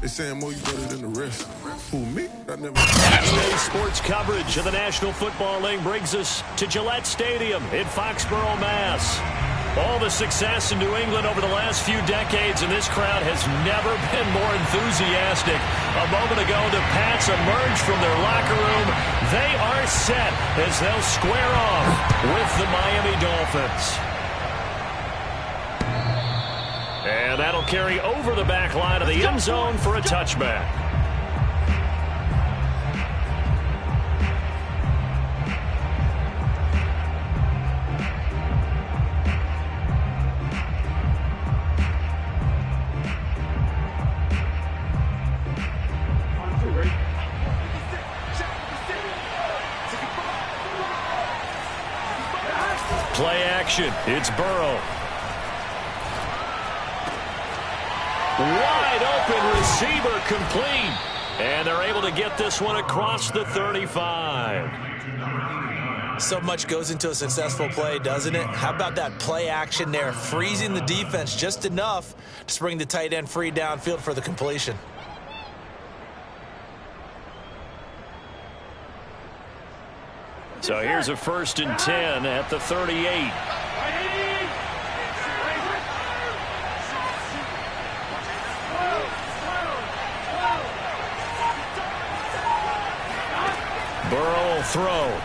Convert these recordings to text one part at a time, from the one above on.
They saying more you better than the rest. Who, me? I never. Today's sports coverage of the National Football League brings us to Gillette Stadium in Foxborough, Mass. All the success in New England over the last few decades, and this crowd has never been more enthusiastic. A moment ago, the Pats emerged from their locker room. They are set as they'll square off with the Miami Dolphins. And that'll carry over the back line of the end zone for a touchback. Play action. It's Burrow. Wide open receiver complete. And they're able to get this one across the 35. So much goes into a successful play, doesn't it? How about that play action there, freezing the defense just enough to spring the tight end free downfield for the completion. So here's a 1st and 10 at the 38. Burrow will throw.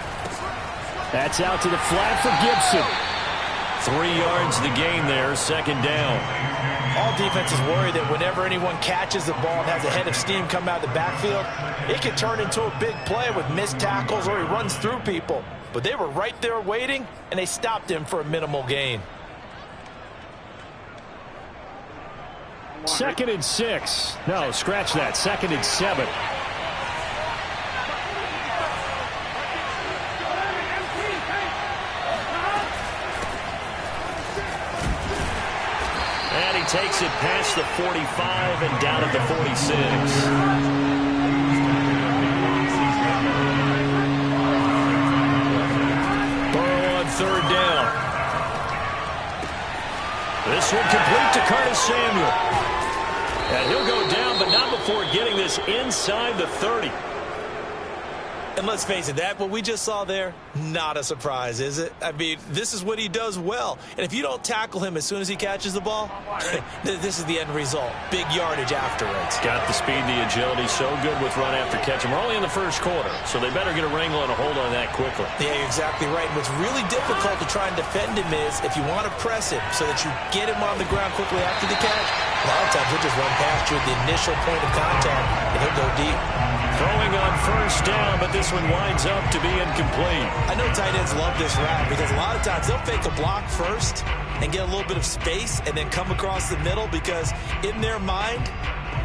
That's out to the flat for Gibson. 3 yards the gain there, 2nd down. All defenses worry that whenever anyone catches the ball and has a head of steam come out of the backfield, it can turn into a big play with missed tackles or he runs through people. But they were right there waiting, and they stopped him for a minimal gain. 2nd and 6. No, scratch that. 2nd and 7. And he takes it past the 45 and down at the 46. Burrow on 3rd down. This one complete to Curtis Samuel. And he'll go down, but not before getting this inside the 30. And let's face it, what we just saw there, not a surprise, is it? I mean, this is what he does well. And if you don't tackle him as soon as he catches the ball, this is the end result. Big yardage afterwards. Got the speed, the agility, so good with run after catch. And we're only in the 1st quarter, so they better get a wrangle and a hold on that quickly. Yeah, you're exactly right. What's really difficult to try and defend him is if you want to press him so that you get him on the ground quickly after the catch, a lot of times he'll just run past you at the initial point of contact, and he'll go deep. Throwing on 1st down, but this one winds up to be incomplete. I know tight ends love this route because a lot of times they'll fake a block first and get a little bit of space and then come across the middle because in their mind,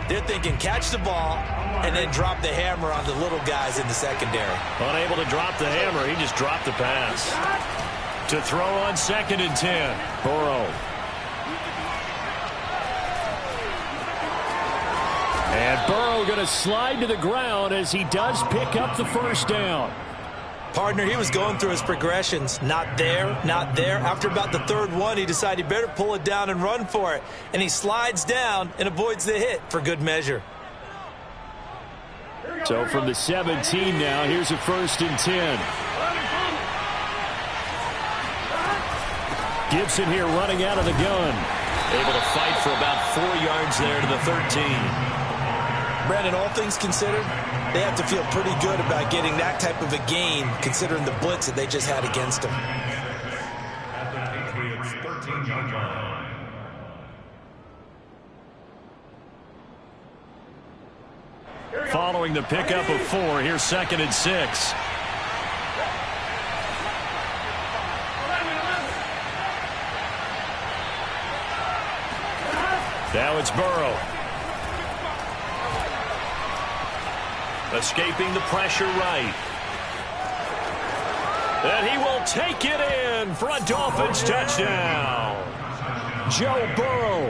they're thinking catch the ball and then drop the hammer on the little guys in the secondary. Unable to drop the hammer, he just dropped the pass. To throw on 2nd and 10, Burrow. And Burrow going to slide to the ground as he does pick up the 1st down. Partner, he was going through his progressions. Not there, not there. After about the 3rd one, he decided he better pull it down and run for it. And he slides down and avoids the hit for good measure. So from the 17 now, here's a 1st and 10. Gibson here running out of the gun. Able to fight for about 4 yards there to the 13. Brandon, all things considered, they have to feel pretty good about getting that type of a gain considering the blitz that they just had against them. Following the pickup of 4, here's 2nd and 6. Now it's Burrow. Escaping the pressure right. And he will take it in for a Dolphins touchdown. Joe Burrow,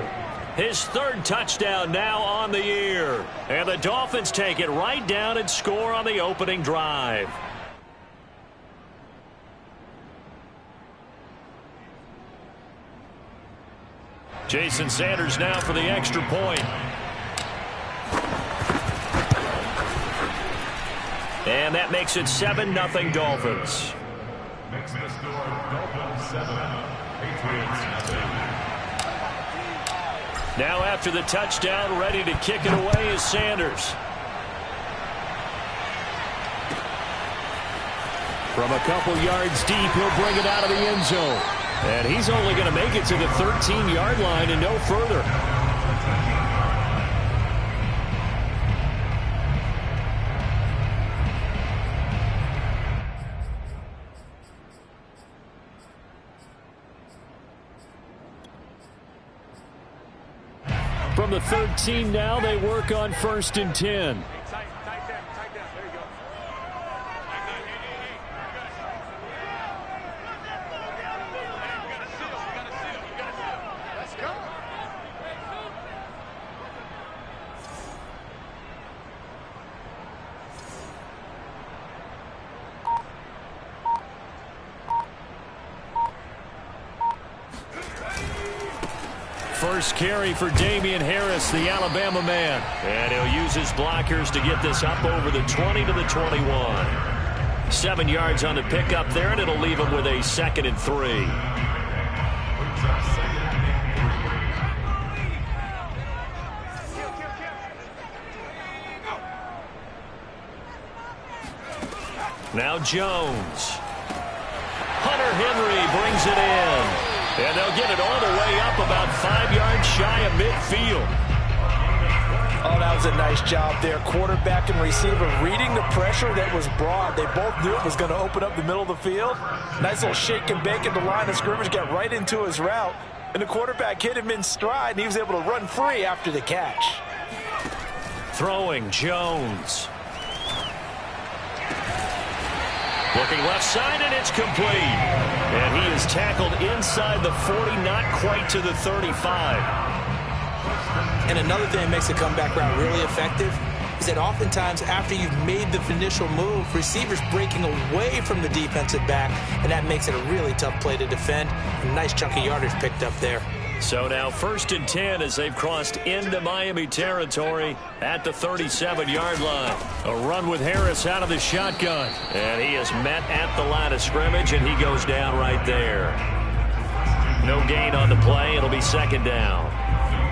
his 3rd touchdown now on the year. And the Dolphins take it right down and score on the opening drive. Jason Sanders now for the extra point. And that makes it 7-0 Dolphins. Makes the score Dolphins 7, Patriots nothing. Now after the touchdown, ready to kick it away is Sanders. From a couple yards deep, he'll bring it out of the end zone. And he's only going to make it to the 13-yard line and no further. From the 13 now, they work on 1st and 10. First carry for Damian Harris, the Alabama man. And he'll use his blockers to get this up over the 20 to the 21. 7 yards on the pickup there, and it'll leave him with a 2nd and 3. Now Jones. Hunter Henry brings it in. And they'll get it all the way up about 5 yards shy of midfield. Oh, that was a nice job there. Quarterback and receiver reading the pressure that was brought. They both knew it was going to open up the middle of the field. Nice little shake and bake at the line of scrimmage, got right into his route. And the quarterback hit him in stride, and he was able to run free after the catch. Throwing Jones. Looking left side, and it's complete. And he is tackled inside the 40, not quite to the 35. And another thing that makes the comeback route really effective is that oftentimes after you've made the initial move, receivers breaking away from the defensive back, and that makes it a really tough play to defend. A nice chunk of yardage picked up there. So now 1st and 10 as they've crossed into Miami territory at the 37-yard line. A run with Harris out of the shotgun. And he is met at the line of scrimmage, and he goes down right there. No gain on the play. It'll be 2nd down.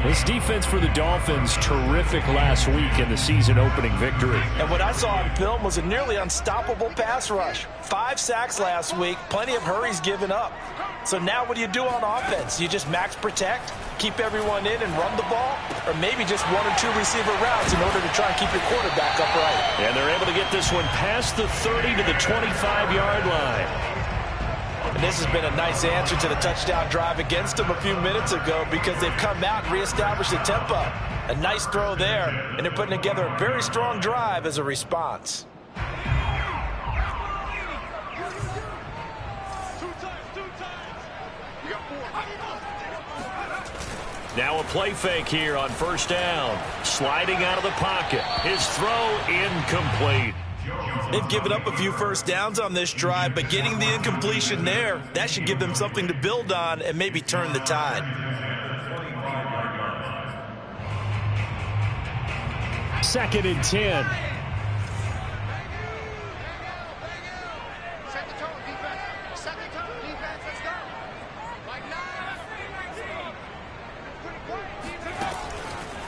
This defense for the Dolphins, terrific last week in the season-opening victory. And what I saw on film was a nearly unstoppable pass rush. 5 sacks last week, plenty of hurries given up. So now what do you do on offense? You just max protect, keep everyone in and run the ball, or maybe just 1 or 2 receiver routes in order to try and keep your quarterback upright. And they're able to get this one past the 30 to the 25-yard line. And this has been a nice answer to the touchdown drive against them a few minutes ago because they've come out and reestablished the tempo. A nice throw there, and they're putting together a very strong drive as a response. Now a play fake here on 1st down. Sliding out of the pocket. His throw incomplete. They've given up a few first downs on this drive, but getting the incompletion there, that should give them something to build on and maybe turn the tide. 2nd and 10.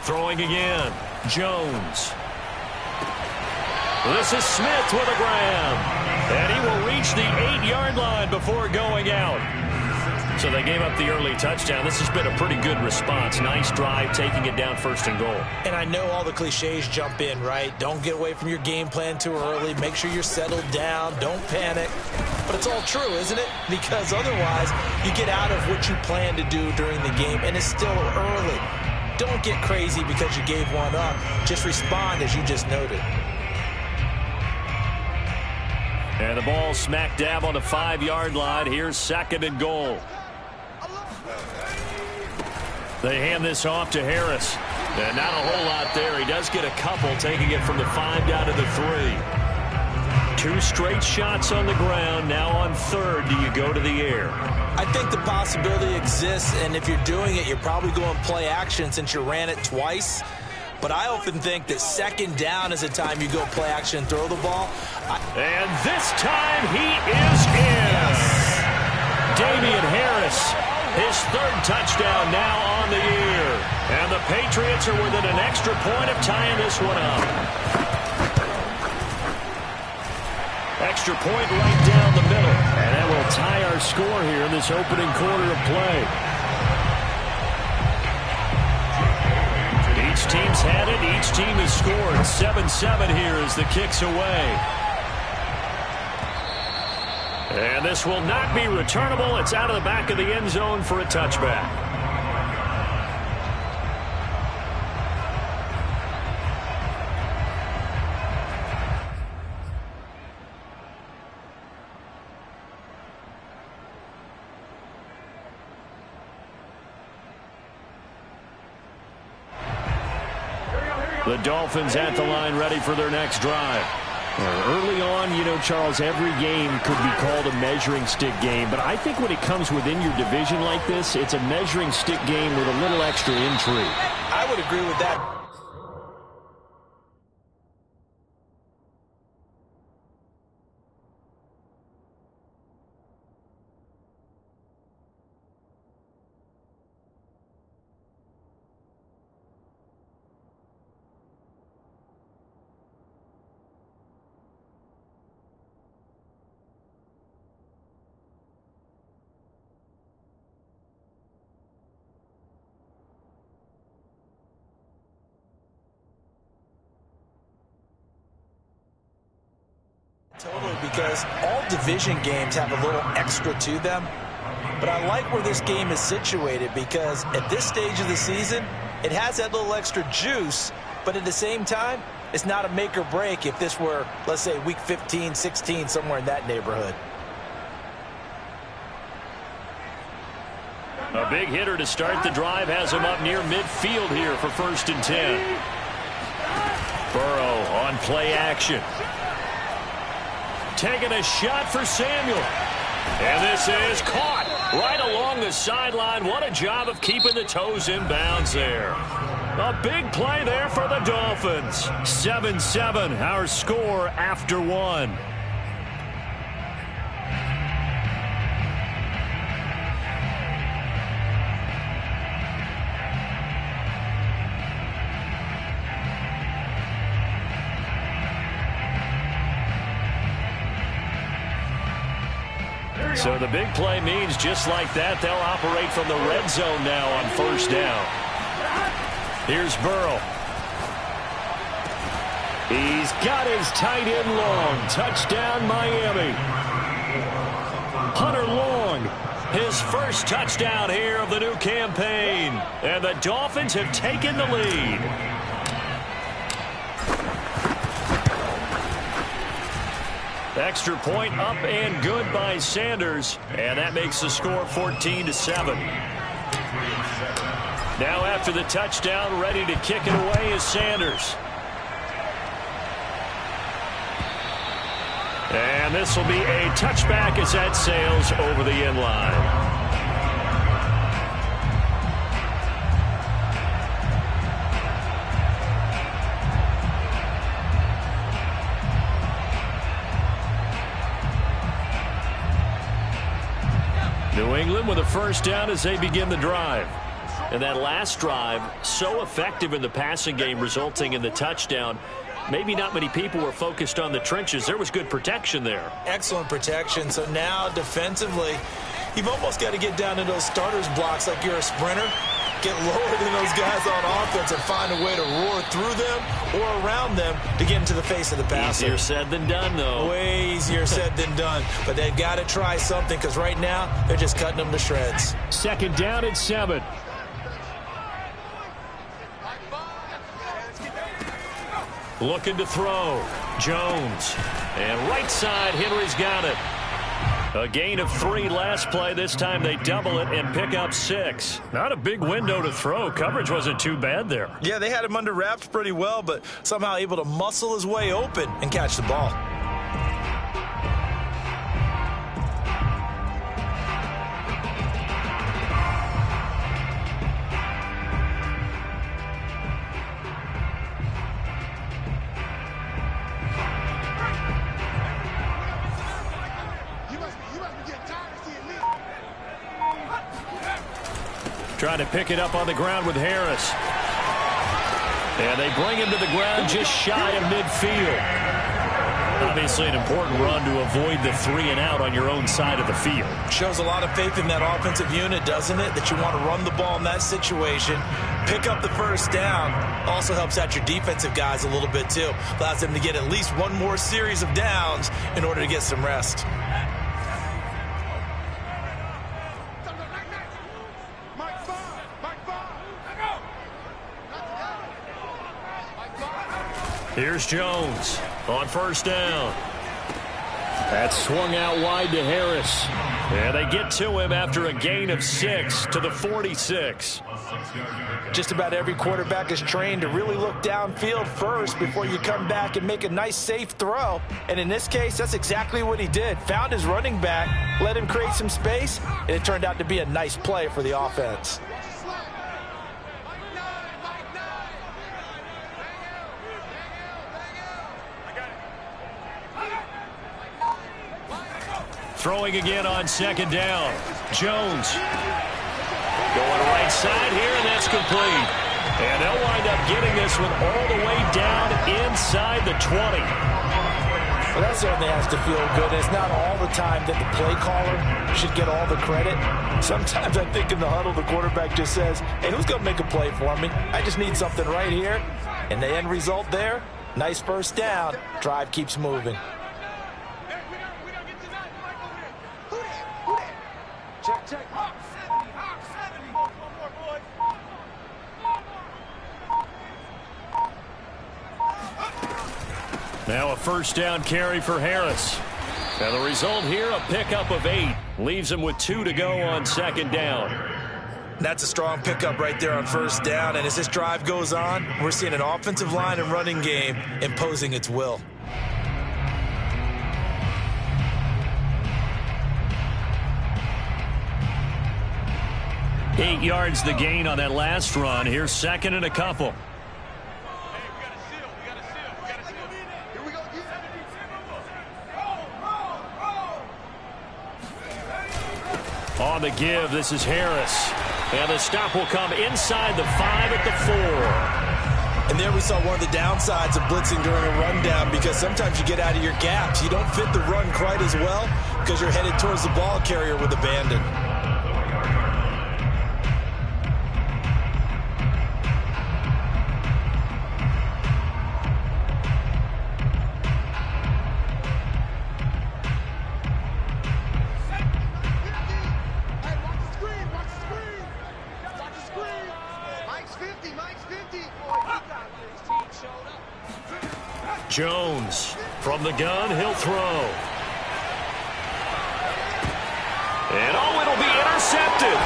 Throwing again. Jones. This is Smith with a grab. And he will reach the 8-yard line before going out. So they gave up the early touchdown. This has been a pretty good response. Nice drive, taking it down 1st and goal. And I know all the cliches jump in, right? Don't get away from your game plan too early. Make sure you're settled down. Don't panic. But it's all true, isn't it? Because otherwise, you get out of what you plan to do during the game, and it's still early. Don't get crazy because you gave one up. Just respond as you just noted. And the ball smack dab on the 5-yard line. Here's 2nd and goal. They hand this off to Harris. And not a whole lot there. He does get a couple, taking it from the 5 down to the 3. 2 straight shots on the ground. Now on 3rd, do you go to the air? I think the possibility exists, and if you're doing it, you're probably going play action since you ran it twice. but I often think that second down is a time you go play action and throw the ball. And this time he is in. Yes. Damian Harris, his third touchdown now on the year. And the Patriots are within an extra point of tying this one up. Extra point right down the middle. And that will tie our score here in this opening quarter of play. Each team's had it. Each team has scored. 7-7 here as the kick's away. And this will not be returnable. It's out of the back of the end zone for a touchback. The Dolphins at the line ready for their next drive. Early on, you know, Charles, every game could be called a measuring stick game. But I think when it comes within your division like this, it's a measuring stick game with a little extra intrigue. I would agree with that. Totally, because all division games have a little extra to them. But I like where this game is situated because at this stage of the season, it has that little extra juice, but at the same time, it's not a make or break if this were, let's say, week 15, 16, somewhere in that neighborhood. A big hitter to start the drive has him up near midfield here for 1st and 10. Burrow on play action. Taking a shot for Samuel. And this is caught right along the sideline. What a job of keeping the toes in bounds there. A big play there for the Dolphins. 7-7, our score after one. So the big play means just like that, they'll operate from the red zone now on 1st down. Here's Burrow. He's got his tight end long. Touchdown, Miami. Hunter Long, his first touchdown here of the new campaign. And the Dolphins have taken the lead. Extra point up and good by Sanders. And that makes the score 14-7. Now after the touchdown, ready to kick it away is Sanders. And this will be a touchback as that sails over the end line. New England with a 1st down as they begin the drive. And that last drive, so effective in the passing game, resulting in the touchdown. Maybe not many people were focused on the trenches. There was good protection there. Excellent protection. So now defensively, you've almost got to get down to those starters blocks like you're a sprinter. Get lower than those guys on offense and find a way to roar through them or around them to get into the face of the passer. Easier said than done, though. Way easier said than done. But they've got to try something because right now they're just cutting them to shreds. 2nd down and 7. Looking to throw. Jones. And right side, Henry's got it. A gain of 3 last play. This time they double it and pick up 6. Not a big window to throw. Coverage wasn't too bad there. Yeah, they had him under wraps pretty well, but somehow able to muscle his way open and catch the ball. trying to pick it up on the ground with Harris. And they bring him to the ground just shy of midfield. Obviously an important run to avoid the 3-and-out on your own side of the field. Shows a lot of faith in that offensive unit, doesn't it? That you want to run the ball in that situation. Pick up the first down. Also helps out your defensive guys a little bit, too. Allows them to get at least one more series of downs in order to get some rest. Here's Jones on first down. That's swung out wide to Harris. And they get to him after a gain of 6 to the 46. Just about every quarterback is trained to really look downfield first before you come back and make a nice, safe throw. And in this case, that's exactly what he did. Found his running back, let him create some space, and it turned out to be a nice play for the offense. Throwing again on second down. Jones going right side here, and that's complete. And they'll wind up getting this one all the way down inside the 20. Well, that certainly has to feel good. It's not all the time that the play caller should get all the credit. Sometimes I think in the huddle, the quarterback just says, hey, who's going to make a play for me? I just need something right here. And the end result there, nice first down. Drive keeps moving. Check. Now a first down carry for Harris. And the result here, a pickup of 8. Leaves him with 2 to go on second down. That's a strong pickup right there on first down. And as this drive goes on, we're seeing an offensive line and running game imposing its will. 8 yards the gain on that last run. Here's second and a couple. On the give, this is Harris. And the stop will come inside the 5 at the 4. And there we saw one of the downsides of blitzing during a rundown, because sometimes you get out of your gaps. You don't fit the run quite as well because you're headed towards the ball carrier with abandon. Jones from the gun, he'll throw. And it'll be intercepted.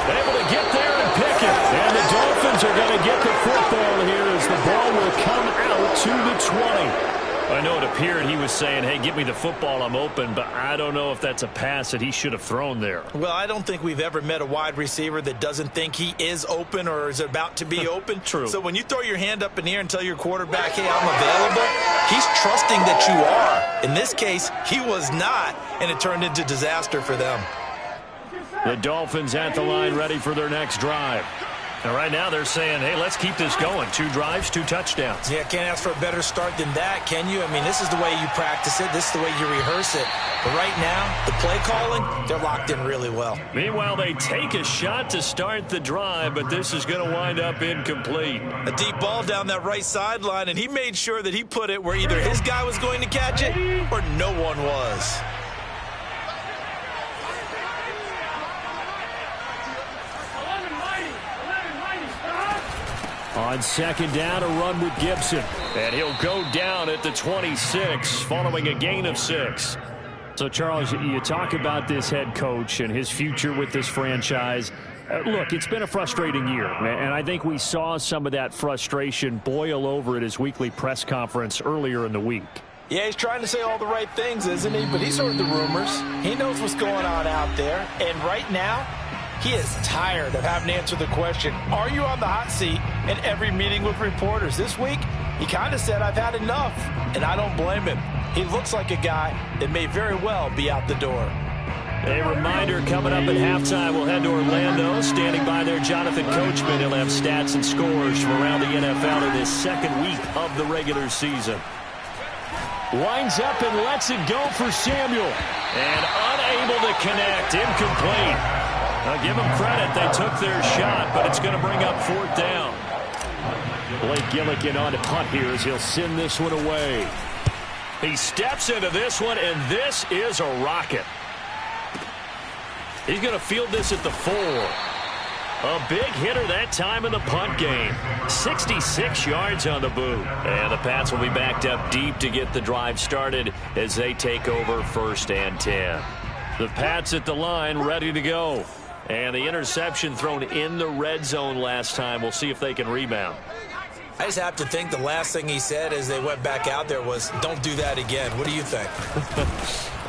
Able to get there and pick it. And the Dolphins are going to get the football here as the ball will come out to the 20. I know it appeared he was saying, hey, give me the football, I'm open, but I don't know if that's a pass that he should have thrown there. Well, I don't think we've ever met a wide receiver that doesn't think he is open or is about to be open. True. So when you throw your hand up in the air and tell your quarterback, hey, I'm available, he's trusting that you are. In this case, he was not, and it turned into disaster for them. The Dolphins at the line ready for their next drive. And right now they're saying, hey, let's keep this going. 2 drives, 2 touchdowns. Yeah, can't ask for a better start than that, can you? I mean, this is the way you practice it. This is the way you rehearse it. But right now, the play calling, they're locked in really well. Meanwhile, they take a shot to start the drive, but this is going to wind up incomplete. A deep ball down that right sideline, and he made sure that he put it where either his guy was going to catch it or no one was. On second down, a run with Gibson. And he'll go down at the 26 following a gain of 6. So, Charles, you talk about this head coach and his future with this franchise. Look, it's been a frustrating year, and I think we saw some of that frustration boil over at his weekly press conference earlier in the week. Yeah, he's trying to say all the right things, isn't he? But he's heard the rumors. He knows what's going on out there. And right now, he is tired of having to answer the question, are you on the hot seat in every meeting with reporters? This week, he kind of said, I've had enough, and I don't blame him. He looks like a guy that may very well be out the door. A reminder coming up at halftime, we'll head to Orlando. Standing by there, Jonathan Coachman. He'll have stats and scores from around the NFL in his second week of the regular season. Winds up and lets it go for Samuel. And unable to connect. Incomplete. I'll give them credit. They took their shot, but it's going to bring up fourth down. Blake Gillikin on to punt here as he'll send this one away. He steps into this one, and this is a rocket. He's going to field this at the 4. A big hitter that time in the punt game. 66 yards on the boot. And the Pats will be backed up deep to get the drive started as they take over 1st and 10. The Pats at the line ready to go. And the interception thrown in the red zone last time. We'll see if they can rebound. I just have to think the last thing he said as they went back out there was, don't do that again. What do you think?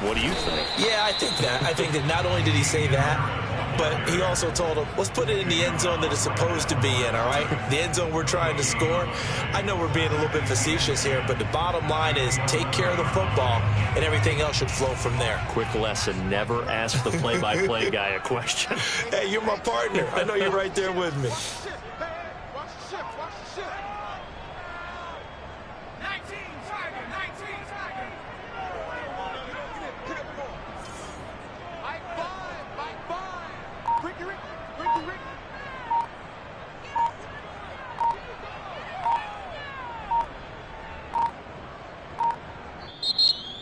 What do you think? Yeah, I think that. I think that not only did he say that, but he also told him, let's put it in the end zone that it's supposed to be in, all right? The end zone we're trying to score. I know we're being a little bit facetious here, but the bottom line is take care of the football, and everything else should flow from there. Quick lesson, never ask the play-by-play guy a question. Hey, you're my partner. I know you're right there with me.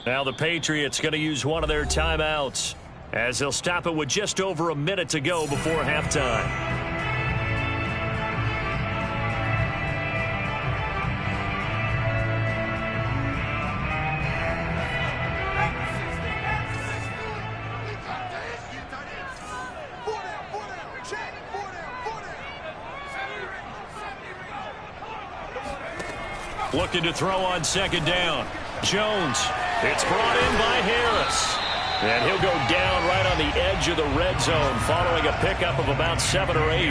Now the Patriots going to use one of their timeouts as they'll stop it with just over a minute to go before halftime. Looking to throw on 2nd down. Jones. It's brought in by Harris. And he'll go down right on the edge of the red zone following a pickup of about 7 or 8.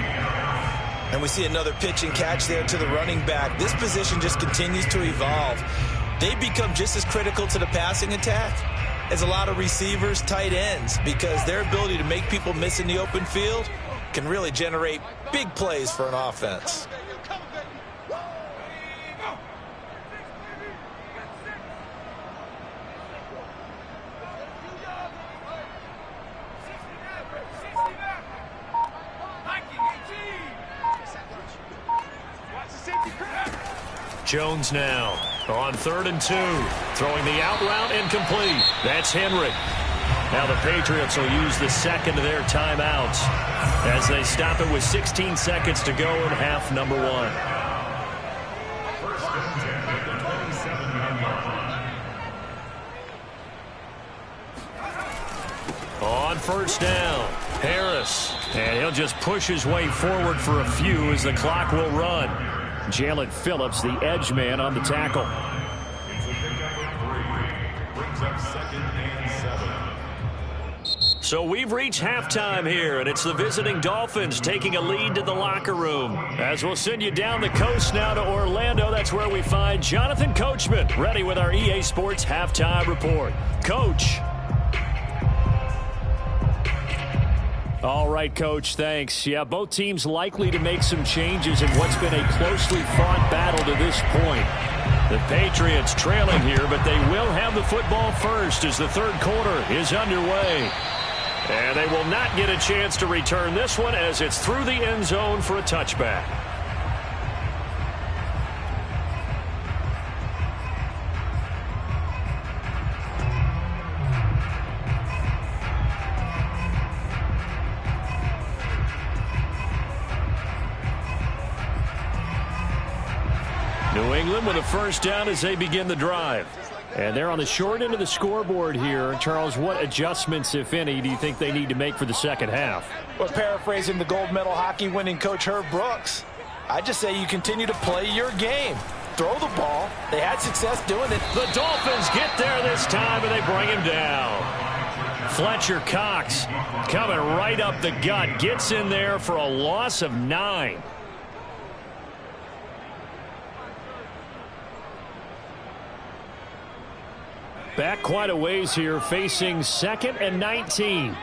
And we see another pitch and catch there to the running back. This position just continues to evolve. They become just as critical to the passing attack as a lot of receivers, tight ends, because their ability to make people miss in the open field can really generate big plays for an offense. Jones now on 3rd and 2. Throwing the out route incomplete. That's Henry. Now the Patriots will use the second of their timeouts as they stop it with 16 seconds to go in half number 1. First and 10 at the 27-yard line. On 1st down, Harris. And he'll just push his way forward for a few as the clock will run. Jalen Phillips, the edge man, on the tackle. It's a pickup of 3. Brings up 2nd and 7. So we've reached halftime here, and it's the visiting Dolphins taking a lead to the locker room. As we'll send you down the coast now to Orlando, that's where we find Jonathan Coachman, ready with our EA Sports Halftime Report. Coach. All right, Coach, thanks. Yeah, both teams likely to make some changes in what's been a closely fought battle to this point. The Patriots trailing here, but they will have the football first as the 3rd quarter is underway. And they will not get a chance to return this one as it's through the end zone for a touchback. New England with a 1st down as they begin the drive. And they're on the short end of the scoreboard here. Charles, what adjustments, if any, do you think they need to make for the second half? Well, paraphrasing the gold medal hockey winning coach Herb Brooks, I just say you continue to play your game. Throw the ball. They had success doing it. The Dolphins get there this time, and they bring him down. Fletcher Cox coming right up the gut. Gets in there for a loss of 9. Back quite a ways here, facing 2nd and 19.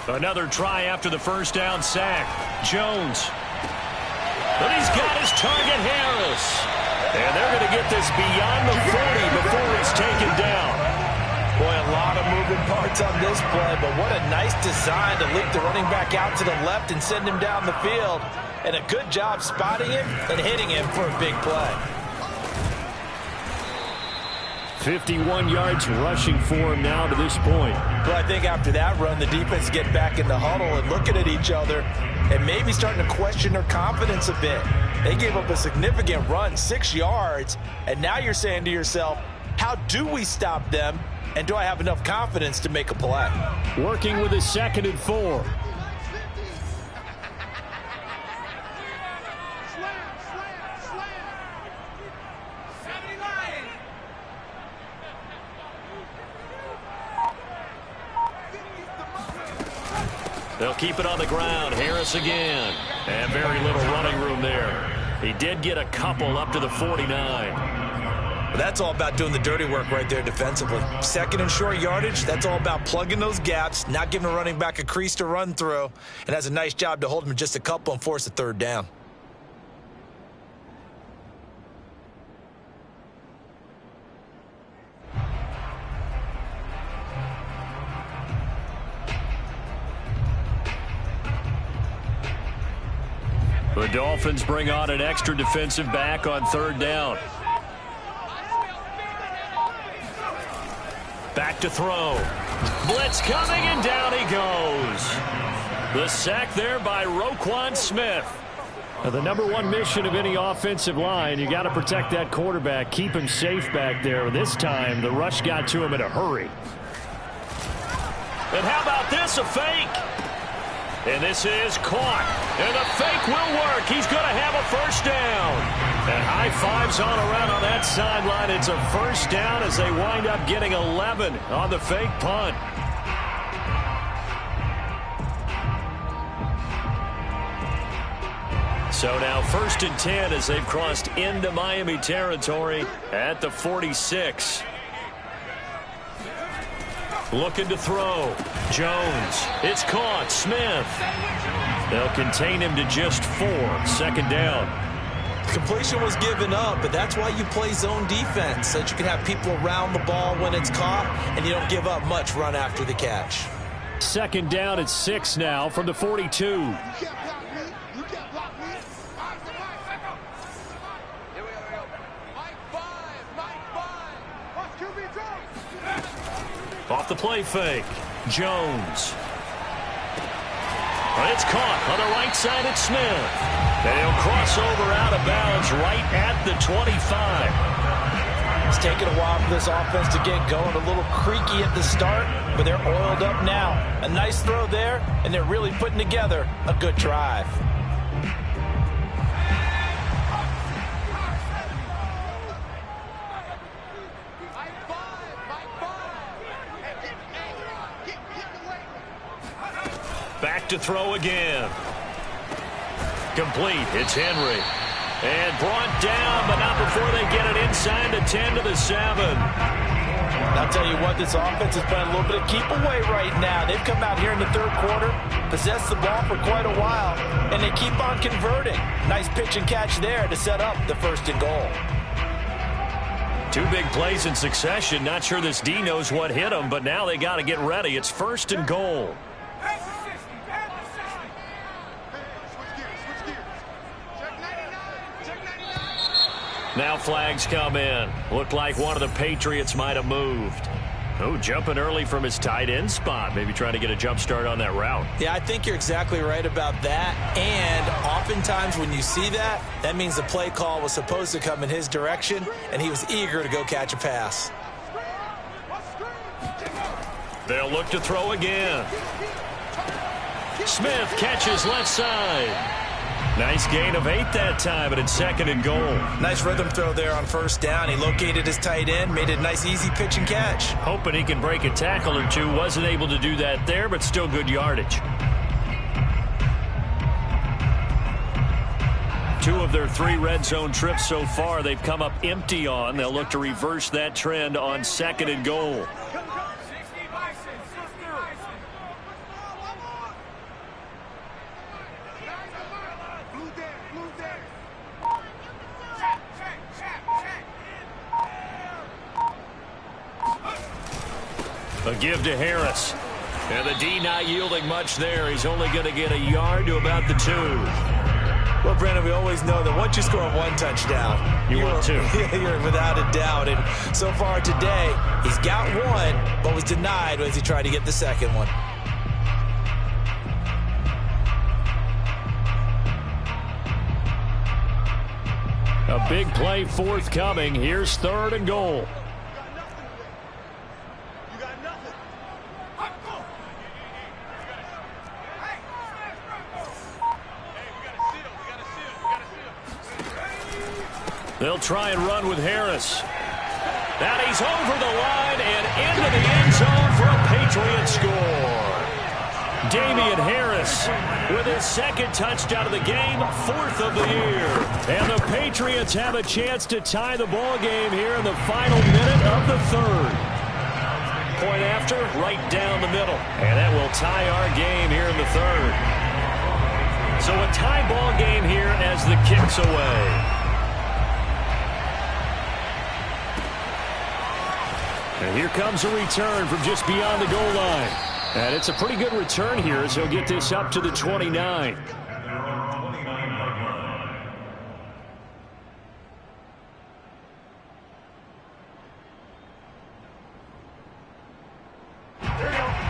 Another try after the first down sack. Jones. But he's got his target, Harris. And they're going to get this beyond the 40 before he's taken down. Boy, a lot of moving parts on this play, but what a nice design to leak the running back out to the left and send him down the field. And a good job spotting him and hitting him for a big play. 51 yards rushing for him now to this point. Well, I think after that run, the defense get back in the huddle and looking at each other and maybe starting to question their confidence a bit. They gave up a significant run, 6 yards, and now you're saying to yourself, how do we stop them, and do I have enough confidence to make a play? Working with a 2nd and 4. They'll keep it on the ground. Harris again. And very little running room there. He did get a couple up to the 49. But that's all about doing the dirty work right there defensively. 2nd and short yardage, that's all about plugging those gaps, not giving a running back a crease to run through, and has a nice job to hold him just a couple and force a 3rd down. The Dolphins bring on an extra defensive back on 3rd down. Back to throw. Blitz coming, and down he goes. The sack there by Roquan Smith. Now, the #1 mission of any offensive line, you got to protect that quarterback, keep him safe back there. This time, the rush got to him in a hurry. And how about this, a fake? And this is caught. And the fake will work. He's going to have a 1st down. And high fives all around on that sideline. It's a 1st down as they wind up getting 11 on the fake punt. So now 1st and 10 as they've crossed into Miami territory at the 46. Looking to throw. Jones. It's caught. Smith. They'll contain him to just 4. 2nd down. Completion was given up, but that's why you play zone defense, so that you can have people around the ball when it's caught, and you don't give up much run after the catch. 2nd down at 6 now from the 42. Off the play fake. Jones. It's caught on the right side at Smith. And he'll cross over out of bounds right at the 25. It's taken a while for this offense to get going. A little creaky at the start, but they're oiled up now. A nice throw there, and they're really putting together a good drive. Back to throw again. Complete. It's Henry. And brought down, but not before they get it inside the 10 to the 7. I'll tell you what, this offense is playing a little bit of keep away right now. They've come out here in the 3rd quarter, possessed the ball for quite a while, and they keep on converting. Nice pitch and catch there to set up the 1st and goal. 2 big plays in succession. Not sure this D knows what hit him, but now they got to get ready. It's 1st and goal. Now flags come in. Looked like one of the Patriots might have moved. Oh, jumping early from his tight end spot. Maybe trying to get a jump start on that route. Yeah, I think you're exactly right about that. And oftentimes when you see that, that means the play call was supposed to come in his direction, and he was eager to go catch a pass. They'll look to throw again. Smith catches left side. Nice gain of 8 that time, but it's 2nd and goal. Nice rhythm throw there on 1st down. He located his tight end, made it a nice, easy pitch and catch. Hoping he can break a tackle or two. Wasn't able to do that there, but still good yardage. 2 of their 3 red zone trips so far, they've come up empty on. They'll look to reverse that trend on 2nd and goal. give to Harris. And the D not yielding much there. He's only going to get a yard to about the 2. Well, Brandon, we always know that once you score one touchdown, you're 2. You're without a doubt. And so far today, he's got one, but was denied as he tried to get the second one. A big play forthcoming. Here's 3rd and goal. They'll try and run with Harris. Now he's over the line and into the end zone for a Patriot score. Damian Harris with his 2nd touchdown of the game, 4th of the year. And the Patriots have a chance to tie the ball game here in the final minute of the 3rd. Point after, right down the middle. And that will tie our game here in the 3rd. So a tie ball game here as the kick's away. And here comes a return from just beyond the goal line. And it's a pretty good return here as he'll get this up to the 29.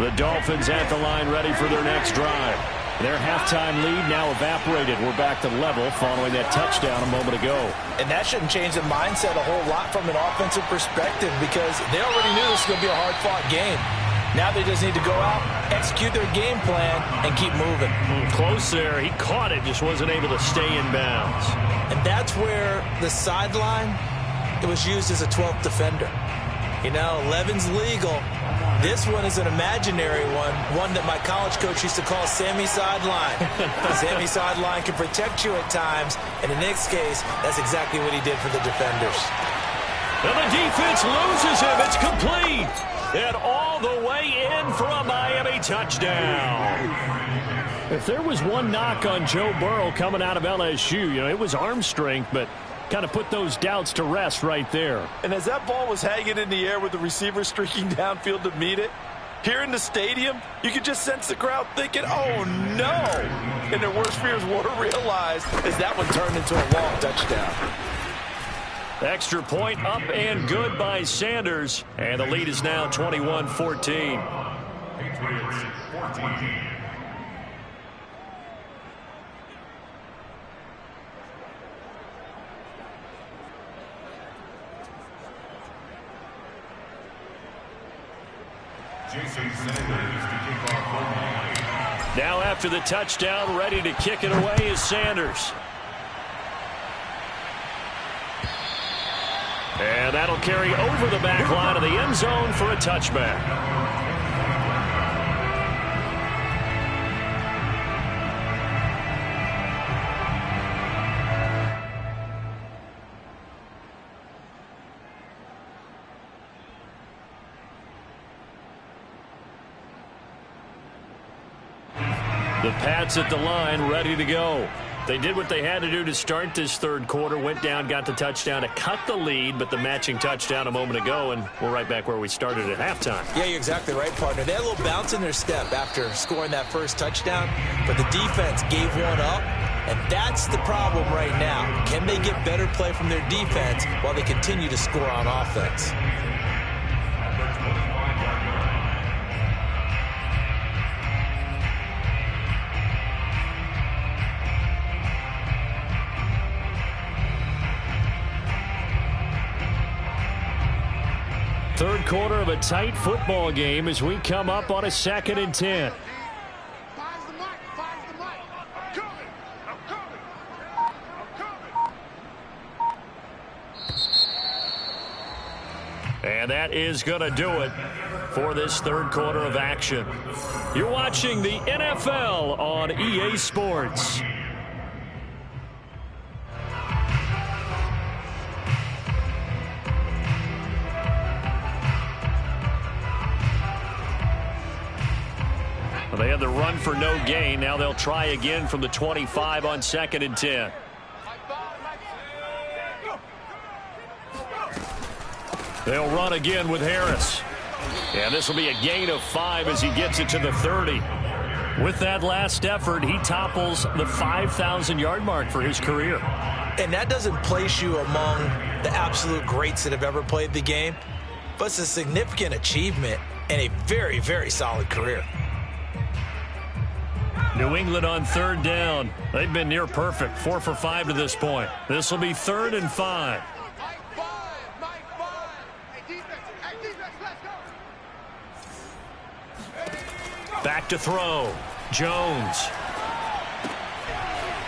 The Dolphins at the line ready for their next drive. Their halftime lead now evaporated. We're back to level following that touchdown a moment ago. And that shouldn't change the mindset a whole lot from an offensive perspective because they already knew this was going to be a hard-fought game. Now they just need to go out, execute their game plan, and keep moving. Close there. He caught it, just wasn't able to stay in bounds. And that's where the sideline, it was used as a 12th defender. You know, 11's legal. This one is an imaginary one that my college coach used to call Sammy Sideline. Sammy Sideline can protect you at times, and in this case, that's exactly what he did for the defenders. And the defense loses him. It's complete. And all the way in for a Miami touchdown. If there was one knock on Joe Burrow coming out of LSU, you know, it was arm strength, but kind of put those doubts to rest right there. And as that ball was hanging in the air with the receiver streaking downfield to meet it, here in the stadium, you could just sense the crowd thinking, oh, no. And their worst fears were realized as that one turned into a long touchdown. Extra point up and good by Sanders. And the lead is now 21-14. Patriots 14. Now after the touchdown, ready to kick it away is Sanders. And that'll carry over the back line of the end zone for a touchback. The Pats at the line, ready to go. They did what they had to do to start this 3rd quarter, went down, got the touchdown to cut the lead, but the matching touchdown a moment ago, and we're right back where we started at halftime. Yeah, you're exactly right, partner. They had a little bounce in their step after scoring that first touchdown, but the defense gave one up, and that's the problem right now. Can they get better play from their defense while they continue to score on offense? Third quarter of a tight football game as we come up on a 2nd and 10. And that is going to do it for this 3rd quarter of action. You're watching the NFL on EA Sports. They had the run for no gain. Now they'll try again from the 25 on 2nd and 10. They'll run again with Harris. And this will be a gain of 5 as he gets it to the 30. With that last effort, he topples the 5,000-yard mark for his career. And that doesn't place you among the absolute greats that have ever played the game, but it's a significant achievement and a very, very solid career. New England on 3rd down. They've been near perfect, 4 for 5 to this point. This will be 3rd and 5. Back to throw. Jones.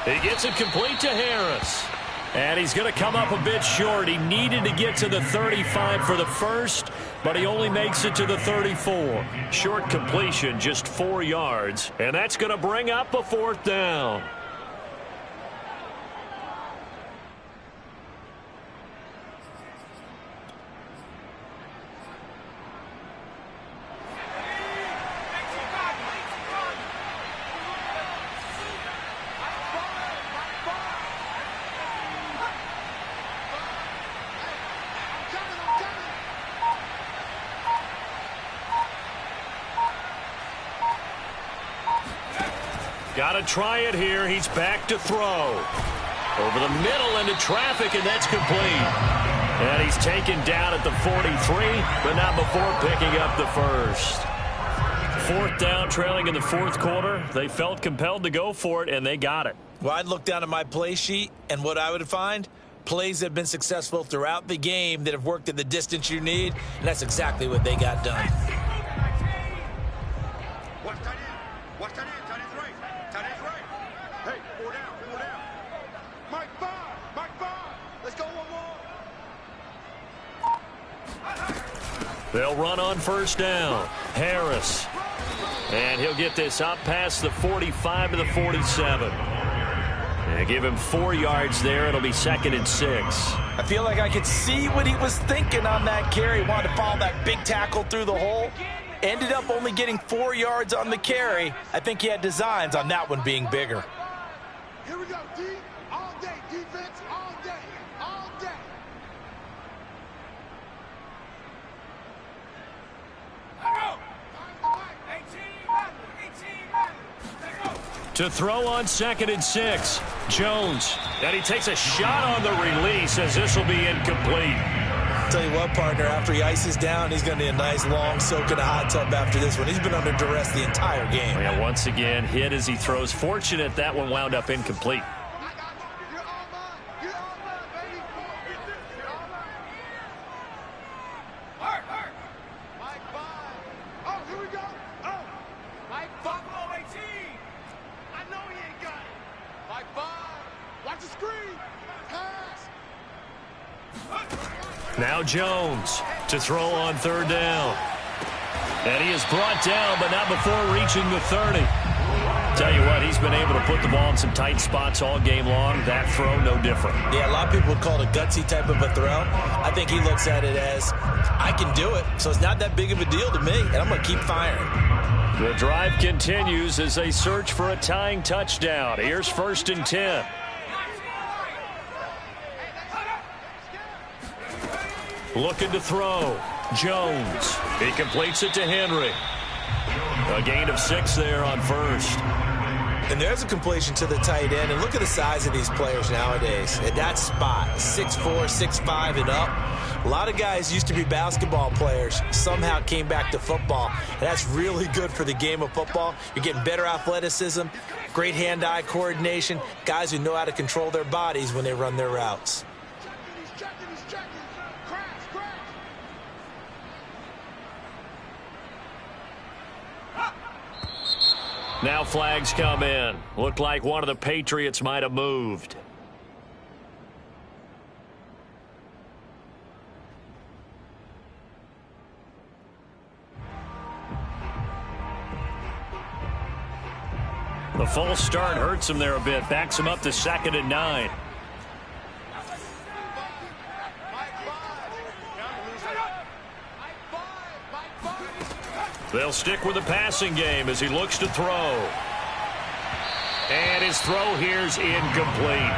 He gets it complete to Harris. And he's going to come up a bit short. He needed to get to the 35 for the first, but he only makes it to the 34. Short completion, just 4 yards. And that's going to bring up a 4th down. Got to try it here. He's back to throw. Over the middle into traffic, and that's complete. And he's taken down at the 43, but not before picking up the first. 4th down, trailing in the 4th quarter. They felt compelled to go for it, and they got it. Well, I'd look down at my play sheet, and what I would find, plays that have been successful throughout the game that have worked at the distance you need, and that's exactly what they got done. They'll run on 1st down. Harris. And he'll get this up past the 45 to the 47. And give him 4 yards there. It'll be 2nd and 6. I feel like I could see what he was thinking on that carry. Wanted to follow that big tackle through the hole. Ended up only getting 4 yards on the carry. I think he had designs on that one being bigger. Here we go, D. All day, defense, all day, all day. To throw on 2nd and 6. Jones. And he takes a shot on the release as this will be incomplete. Tell you what, partner, after he ices down, he's going to need a nice long soak in a hot tub after this one. He's been under duress the entire game. Yeah, once again, hit as he throws. Fortunate that one wound up incomplete. Now Jones to throw on 3rd down. And he is brought down, but not before reaching the 30. Tell you what, he's been able to put the ball in some tight spots all game long. That throw, no different. Yeah, a lot of people would call it a gutsy type of a throw. I think he looks at it as, I can do it, so it's not that big of a deal to me, and I'm going to keep firing. The drive continues as they search for a tying touchdown. Here's 1st and 10. Looking to throw. Jones. He completes it to Henry. A gain of 6 there on 1st. And there's a completion to the tight end. And look at the size of these players nowadays. At that spot, 6'4", 6'5", and up. A lot of guys used to be basketball players, somehow came back to football. And that's really good for the game of football. You're getting better athleticism, great hand-eye coordination, guys who know how to control their bodies when they run their routes. Now flags come in. Looked like one of the Patriots might have moved. The false start hurts him there a bit. Backs him up to 2nd and 9. They'll stick with the passing game as he looks to throw. And his throw here's incomplete.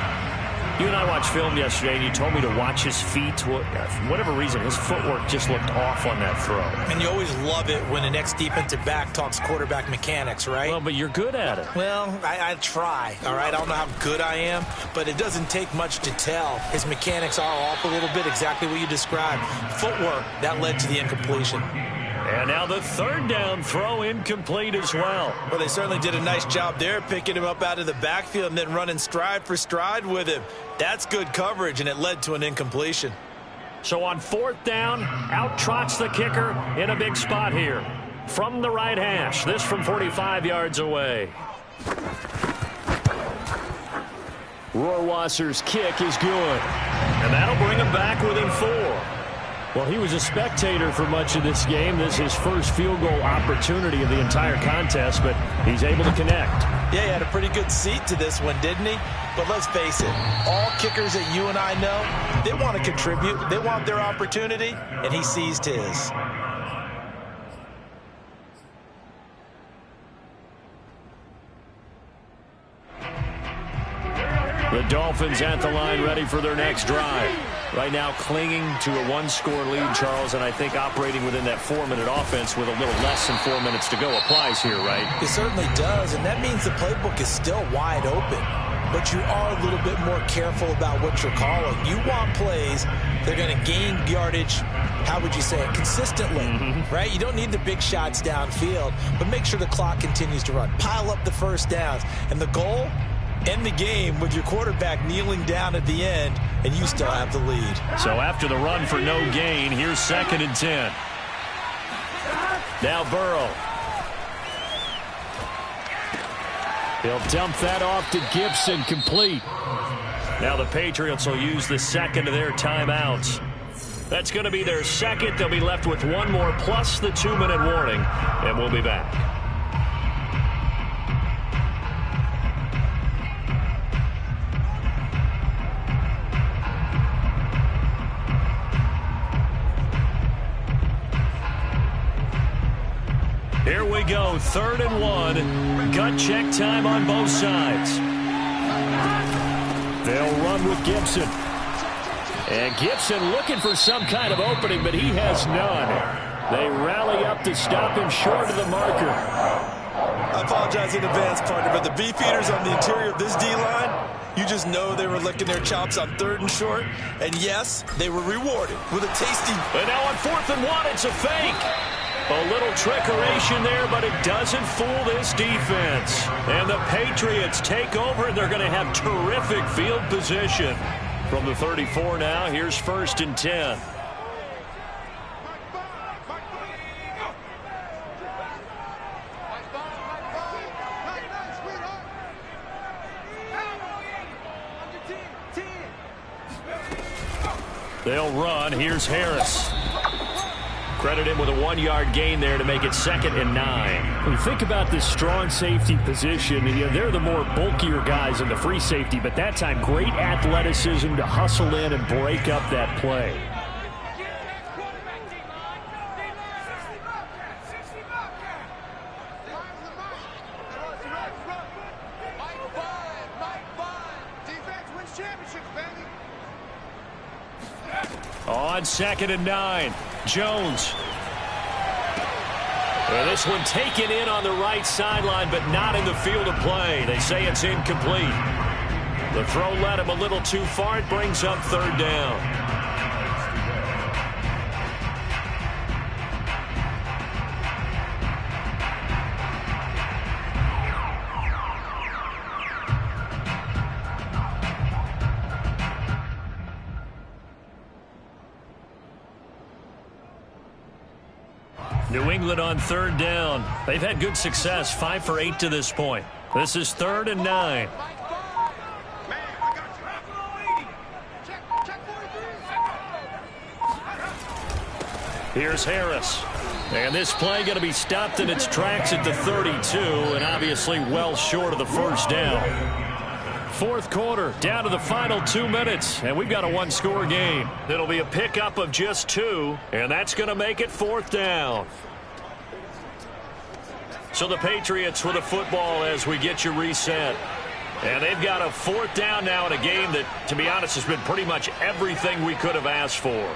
You and I watched film yesterday, and you told me to watch his feet. For whatever reason, his footwork just looked off on that throw. And you always love it when the next defensive back talks quarterback mechanics, right? Well, but you're good at it. Well, I try, all right? I don't know how good I am, but it doesn't take much to tell. His mechanics are off a little bit, exactly what you described. Footwork, that led to the incompletion. And now the third down throw incomplete as well. Well, they certainly did a nice job there, picking him up out of the backfield and then running stride for stride with him. That's good coverage, and it led to an incompletion. So on fourth down, out trots the kicker in a big spot here. From the right hash, this from 45 yards away. Rohrwasser's kick is good. And that'll bring him back within 4. Well, he was a spectator for much of this game. This is his first field goal opportunity of the entire contest, but he's able to connect. Yeah, he had a pretty good seat to this one, didn't he? But let's face it, all kickers that you and I know, they want to contribute. They want their opportunity, and he seized his. The Dolphins at the line ready for their next drive. Right now clinging to a one-score lead, Charles, and I think operating within that 4-minute offense with a little less than 4 minutes to go applies here, right? It certainly does, and that means the playbook is still wide open. But you are a little bit more careful about what you're calling. You want plays that are going to gain yardage, how would you say it, consistently, right? You don't need the big shots downfield, but make sure the clock continues to run. Pile up the first downs. And the goal, end the game with your quarterback kneeling down at the end, and you still have the lead. So after the run for no gain, here's 2nd and 10. Now Burrow. He'll dump that off to Gibson, complete. Now the Patriots will use the second of their timeouts. That's going to be their second. They'll be left with one more plus the 2-minute warning, and we'll be back. Here we go, 3rd and 1. Gut check time on both sides. They'll run with Gibson. And Gibson looking for some kind of opening, but he has none. They rally up to stop him short of the marker. I apologize in advance, partner, but the beefeaters on the interior of this D-line, you just know they were licking their chops on 3rd and short. And yes, they were rewarded with a tasty... And now on 4th and 1, it's a fake. A little trickeration there, but it doesn't fool this defense. And the Patriots take over, and they're going to have terrific field position. From the 34 now, here's 1st and 10. They'll run. Here's Harris. Credit him with a 1-yard gain there to make it 2nd and 9. When you think about this strong safety position, they're the more bulkier guys in the free safety, but that time great athleticism to hustle in and break up that play. On 2nd and 9, Jones. Well, this one taken in on the right sideline, but not in the field of play. They say it's incomplete. The throw led him a little too far. It brings up 3rd down. New England on 3rd down. They've had good success, 5 for 8 to this point. This is 3rd and 9. Here's Harris. And this play going to be stopped in its tracks at the 32, and obviously well short of the 1st down. 4th quarter, down to the final 2 minutes, and we've got a 1-score game. It'll be a pickup of just 2, and that's going to make it 4th down. So the Patriots with the football as we get you reset. And they've got a 4th down now in a game that, to be honest, has been pretty much everything we could have asked for.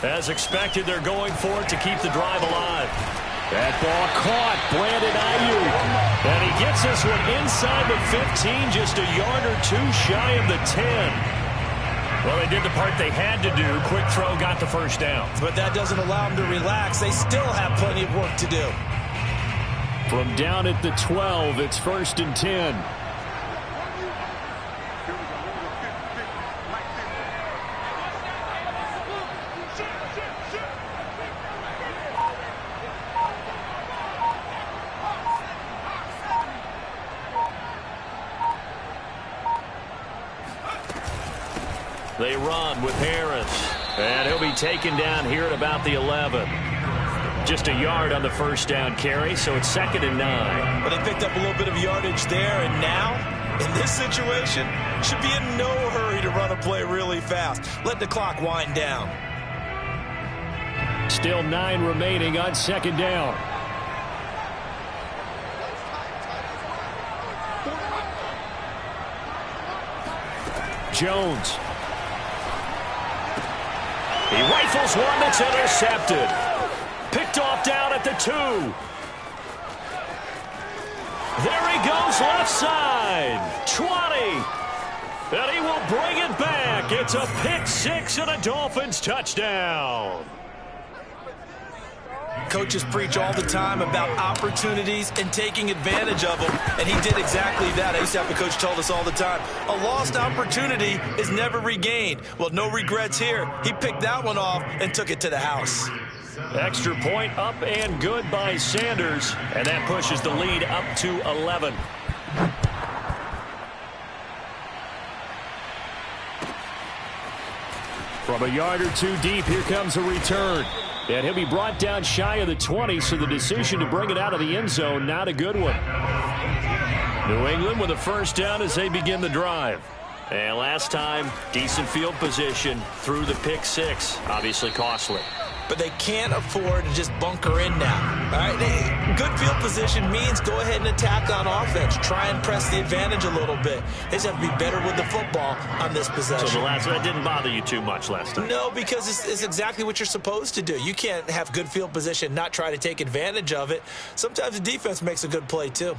As expected, they're going for it to keep the drive alive. That ball caught. Brandon Ayuk. And he gets this one inside the 15, just a yard or two shy of the 10. Well, they did the part they had to do. Quick throw, got the first down. But that doesn't allow them to relax. They still have plenty of work to do. From down at the 12, it's 1st and 10. They run with Harris. And he'll be taken down here at about the 11. Just a yard on the first down carry, so it's 2nd and 9. But they picked up a little bit of yardage there, and now, in this situation, should be in no hurry to run a play really fast. Let the clock wind down. Still 9 remaining on 2nd down. Jones. He rifles one that's intercepted. Picked off down at the 2. There he goes left side. 20. And he will bring it back. It's a pick 6 and a Dolphins touchdown. Coaches preach all the time about opportunities and taking advantage of them, and he did exactly that. I used to have a coach told us all the time, a lost opportunity is never regained. Well, no regrets here. He picked that one off and took it to the house. Extra point up and good by Sanders, and that pushes the lead up to 11. From a yard or two deep, here comes a return. And he'll be brought down shy of the 20, so the decision to bring it out of the end zone, not a good one. New England with a first down as they begin the drive. And last time, decent field position through the pick 6. Obviously costly. But they can't afford to just bunker in now. All right, good field position means go ahead and attack on offense. Try and press the advantage a little bit. They just have to be better with the football on this possession. So that didn't bother you too much last time? No, because it's exactly what you're supposed to do. You can't have good field position, not try to take advantage of it. Sometimes the defense makes a good play too.